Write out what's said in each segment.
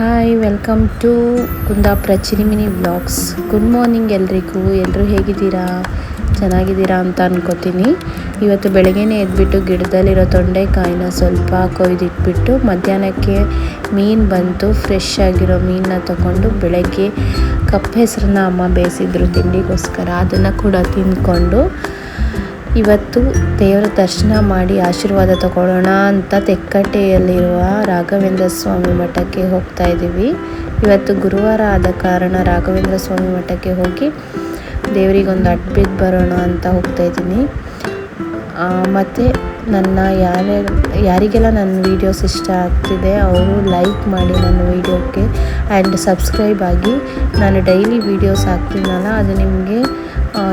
Hi welcome to Kundapura Chinimini vlogs. Good morning ಎಲ್ರಿಗೂ. ಎಲ್ಲರೂ ಹೇಗಿದ್ದೀರಾ? ಚೆನ್ನಾಗಿದ್ದೀರಾ ಅಂತ ಅನ್ಕೋತೀನಿ. ಇವತ್ತು ಬೆಳಗ್ಗೆನೇ ಎದ್ಬಿಟ್ಟು ಗಿಡದಲ್ಲಿರೋ ತೊಂಡೆಕಾಯಿನ ಸ್ವಲ್ಪ ಕೊಯ್ದಿಟ್ಬಿಟ್ಟು ಮಧ್ಯಾಹ್ನಕ್ಕೆ ಮೀನು ಬಂತು. ಫ್ರೆಶ್ ಆಗಿರೋ ಮೀನನ್ನ ತಗೊಂಡು ಬೆಳಗ್ಗೆ ಕಪ್ಪು ಹೆಸರನ್ನ ಅಮ್ಮ ಬೇಯಿಸಿದ್ರು ತಿಂಡಿಗೋಸ್ಕರ. ಅದನ್ನು ಕೂಡ ತಿಂದ್ಕೊಂಡು ಇವತ್ತು ದೇವರ ದರ್ಶನ ಮಾಡಿ ಆಶೀರ್ವಾದ ತಗೊಳ್ಳೋಣ ಅಂತ ತೆಕ್ಕಟ್ಟೆಯಲ್ಲಿರುವ ರಾಘವೇಂದ್ರ ಸ್ವಾಮಿ ಮಠಕ್ಕೆ ಹೋಗ್ತಾ ಇದ್ದೀವಿ. ಇವತ್ತು ಗುರುವಾರ ಆದ ಕಾರಣ ರಾಘವೇಂದ್ರ ಸ್ವಾಮಿ ಮಠಕ್ಕೆ ಹೋಗಿ ದೇವರಿಗೊಂದು ಅಡ್ಬಿದ್ದು ಬರೋಣ ಅಂತ ಹೋಗ್ತಾ ಇದ್ದೀನಿ. ಮತ್ತು ನನ್ನ ಯಾರಿಗೆಲ್ಲ ನನ್ನ ವೀಡಿಯೋಸ್ ಇಷ್ಟ ಆಗ್ತಿದೆ ಅವರು ಲೈಕ್ ಮಾಡಿ ನನ್ನ ವೀಡಿಯೋಕ್ಕೆ ಆ್ಯಂಡ್ ಸಬ್ಸ್ಕ್ರೈಬ್ ಆಗಿ. ನಾನು ಡೈಲಿ ವೀಡಿಯೋಸ್ ಹಾಕ್ತೀನಲ್ಲ ಅದು ನಿಮಗೆ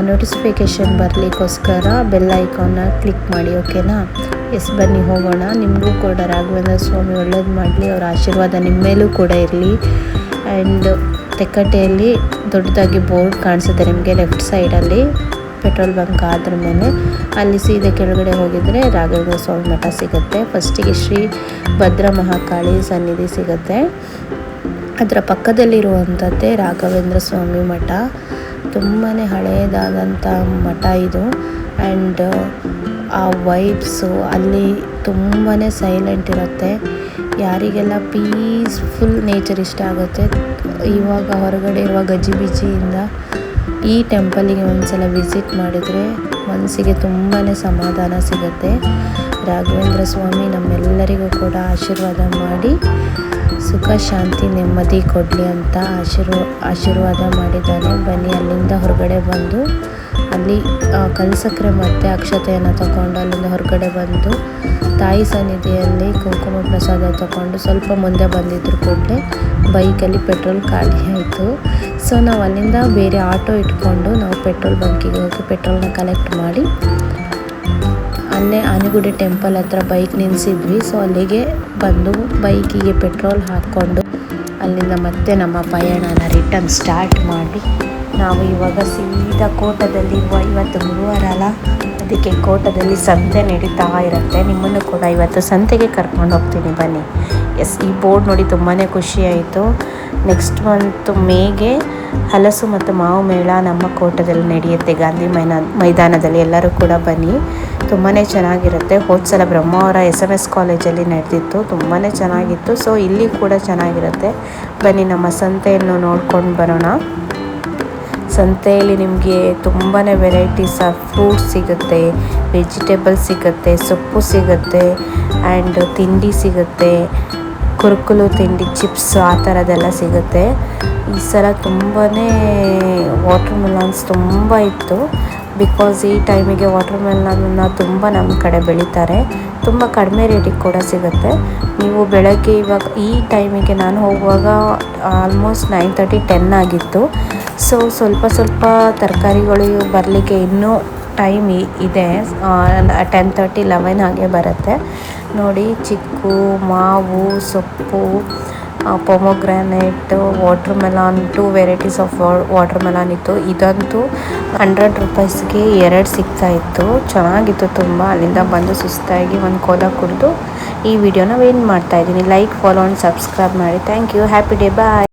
ನೋಟಿಫಿಕೇಷನ್ ಬರಲಿಕ್ಕೋಸ್ಕರ ಬೆಲ್ ಐಕಾನ್ನ ಕ್ಲಿಕ್ ಮಾಡಿ, ಓಕೆನಾ? ಬನ್ನಿ ಹೋಗೋಣ. ನಿಮಗೂ ಕೂಡ ರಾಘವೇಂದ್ರ ಸ್ವಾಮಿ ಒಳ್ಳೇದು ಮಾಡಲಿ, ಅವರ ಆಶೀರ್ವಾದ ನಿಮ್ಮ ಮೇಲೂ ಕೂಡ ಇರಲಿ. ಆ್ಯಂಡ್ ತೆಕ್ಕಟ್ಟೆಯಲ್ಲಿ ದೊಡ್ಡದಾಗಿ ಬೋರ್ಡ್ ಕಾಣಿಸುತ್ತೆ ನಿಮಗೆ ಲೆಫ್ಟ್ ಸೈಡಲ್ಲಿ, ಪೆಟ್ರೋಲ್ ಬಂಕ್ ಆದ್ರ ಮೇಲೆ ಅಲ್ಲಿ ಸೀದಾ ಕೆಳಗಡೆ ಹೋಗಿದರೆ ರಾಘವೇಂದ್ರ ಸ್ವಾಮಿ ಮಠ ಸಿಗುತ್ತೆ. ಫಸ್ಟಿಗೆ ಶ್ರೀ ಭದ್ರ ಮಹಾಕಾಳಿ ಸನ್ನಿಧಿ ಸಿಗುತ್ತೆ. ಅದರ ಪಕ್ಕದಲ್ಲಿರುವಂಥದ್ದೇ ರಾಘವೇಂದ್ರ ಸ್ವಾಮಿ ಮಠ. ತುಂಬಾ ಹಳೆಯದಾದಂಥ ಮಠ ಇದು. ಆ್ಯಂಡ್ ಆ ವೈಬ್ಸು ಅಲ್ಲಿ ತುಂಬಾ ಸೈಲೆಂಟ್ ಇರುತ್ತೆ. ಯಾರಿಗೆಲ್ಲ ಪೀಸ್ಫುಲ್ ನೇಚರ್ ಇಷ್ಟ ಆಗುತ್ತೆ, ಇವಾಗ ಹೊರಗಡೆ ಇರುವ ಗಜಿಬಿಜಿಯಿಂದ ಈ ಟೆಂಪಲಿಗೆ ಒಂದ್ಸಲ ವಿಸಿಟ್ ಮಾಡಿದರೆ ಮನಸ್ಸಿಗೆ ತುಂಬಾ ಸಮಾಧಾನ ಸಿಗುತ್ತೆ. ರಾಘವೇಂದ್ರ ಸ್ವಾಮಿ ನಮ್ಮೆಲ್ಲರಿಗೂ ಕೂಡ ಆಶೀರ್ವಾದ ಮಾಡಿ ಸುಖ ಶಾಂತಿ ನೆಮ್ಮದಿ ಕೊಡಲಿ ಅಂತ ಆಶೀರ್ವಾದ ಮಾಡಿದ್ದಾನೆ. ಬನ್ನಿ ಅಲ್ಲಿಂದ ಹೊರಗಡೆ ಬಂದು ಅಲ್ಲಿ ಕಲಸಕ್ಕರೆ ಮತ್ತು ಅಕ್ಷತೆಯನ್ನು ತಗೊಂಡು ಅಲ್ಲಿಂದ ಹೊರಗಡೆ ಬಂದು ತಾಯಿ ಸನ್ನಿಧಿಯಲ್ಲಿ ಕುಂಕುಮ ಪ್ರಸಾದ ತಗೊಂಡು ಸ್ವಲ್ಪ ಮುಂದೆ ಬಂದಿದ್ರು ಕೂಡಲೇ ಬೈಕಲ್ಲಿ ಪೆಟ್ರೋಲ್ ಖಾಲಿ ಆಯಿತು. ಸೊ ನಾವು ಅಲ್ಲಿಂದ ಬೇರೆ ಆಟೋ ಇಟ್ಕೊಂಡು ನಾವು ಪೆಟ್ರೋಲ್ ಬಂಕಿಗೆ ಹೋಗಿ ಪೆಟ್ರೋಲ್ನ ಕಲೆಕ್ಟ್ ಮಾಡಿ ಅಲ್ಲೇ ಆನೆಗುಡಿ ಟೆಂಪಲ್ ಹತ್ರ ಬೈಕ್ ನಿಲ್ಲಿಸಿದ್ವಿ. ಸೊ ಅಲ್ಲಿಗೆ ಬಂದು ಬೈಕಿಗೆ ಪೆಟ್ರೋಲ್ ಹಾಕ್ಕೊಂಡು ಅಲ್ಲಿಂದ ಮತ್ತೆ ನಮ್ಮ ಪಯಣನ ರಿಟರ್ನ್ ಸ್ಟಾರ್ಟ್ ಮಾಡಿ ನಾವು ಇವಾಗ ಸೀದಾ ಕೋಟದಲ್ಲಿರುವ, ಇವತ್ತು ಗುರುವಾರ ಅಲ್ಲ, ಅದಕ್ಕೆ ಕೋಟದಲ್ಲಿ ಸಂತೆ ನಡೀತಾ ಇರುತ್ತೆ. ನಿಮ್ಮನ್ನು ಕೂಡ ಇವತ್ತು ಸಂತೆಗೆ ಕರ್ಕೊಂಡು ಹೋಗ್ತೀನಿ ಬನ್ನಿ. ಈ ಬೋರ್ಡ್ ನೋಡಿ ತುಂಬಾ ಖುಷಿ ಆಯಿತು. ನೆಕ್ಸ್ಟ್ ಮಂತ್ ಮೇಗೆ ಹಲಸು ಮತ್ತು ಮಾವು ಮೇಳ ನಮ್ಮ ಕೋಟದಲ್ಲಿ ನಡೆಯುತ್ತೆ, ಗಾಂಧಿ ಮೈದಾನದಲ್ಲಿ. ಎಲ್ಲರೂ ಕೂಡ ಬನ್ನಿ, ತುಂಬಾ ಚೆನ್ನಾಗಿರುತ್ತೆ. ಹೋದ್ಸಲ ಬ್ರಹ್ಮಾವರ SMS ಕಾಲೇಜಲ್ಲಿ ನಡೆದಿತ್ತು, ತುಂಬಾ ಚೆನ್ನಾಗಿತ್ತು. ಸೊ ಇಲ್ಲಿ ಕೂಡ ಚೆನ್ನಾಗಿರುತ್ತೆ. ಬನ್ನಿ ನಮ್ಮ ಸಂತೆಯನ್ನು ನೋಡ್ಕೊಂಡು ಬರೋಣ. ಸಂತೆಯಲ್ಲಿ ನಿಮಗೆ ತುಂಬಾ ವೆರೈಟೀಸ್ ಆಫ್ ಫ್ರೂಟ್ಸ್ ಸಿಗುತ್ತೆ, ವೆಜಿಟೇಬಲ್ಸ್ ಸಿಗುತ್ತೆ, ಸೊಪ್ಪು ಸಿಗುತ್ತೆ, ಆ್ಯಂಡ್ ತಿಂಡಿ ಸಿಗುತ್ತೆ, ಕುರುಕುಲು ತಿಂಡಿ, ಚಿಪ್ಸ್ ಆ ಥರದ್ದೆಲ್ಲ ಸಿಗುತ್ತೆ. ಈ ಸಲ ತುಂಬಾ ವಾಟರ್ ಮೆಲಾನ್ಸ್ ತುಂಬ ಇತ್ತು. ಬಿಕಾಸ್ ಈ ಟೈಮಿಗೆ ವಾಟರ್ ಮೆಲನ್ನ ತುಂಬ ನಮ್ಮ ಕಡೆ ಬೆಳೀತಾರೆ. ತುಂಬ ಕಡಿಮೆ ರೇಟಿಗೆ ಕೂಡ ಸಿಗುತ್ತೆ. ನೀವು ಬೆಳಗ್ಗೆ ಇವಾಗ ಈ ಟೈಮಿಗೆ ನಾನು ಹೋಗುವಾಗ ಆಲ್ಮೋಸ್ಟ್ 9:30 10 ಆಗಿತ್ತು. ಸೊ ಸ್ವಲ್ಪ ತರಕಾರಿಗಳು ಬರಲಿಕ್ಕೆ ಇನ್ನೂ ಟೈಮ್ ಇದೆ. 10:30 11 ಹಾಗೆ ಬರುತ್ತೆ. ನೋಡಿ, ಚಿಕ್ಕು, ಮಾವು, ಸೊಪ್ಪು, pomegranate, watermelon, 2 varieties of watermelon ಇತ್ತು. ಇದಂತೂ 100 ರೂಪಾಯಿಸ್ಗೆ 2 ಸಿಗ್ತಾಯಿತ್ತು. ಚೆನ್ನಾಗಿತ್ತು ತುಂಬ. ಅಲ್ಲಿಂದ ಬಂದು ಸುಸ್ತಾಗಿ ಒಂದು ಕೋಲಾ ಕುಡಿದು ಈ ವಿಡಿಯೋನ ವೇನ್ ಮಾಡ್ತಾಯಿದ್ದೀನಿ. ಲೈಕ್, ಫಾಲೋ ಆ್ಯಂಡ್ ಸಬ್ಸ್ಕ್ರೈಬ್ ಮಾಡಿ. Thank you. Happy day. Bye.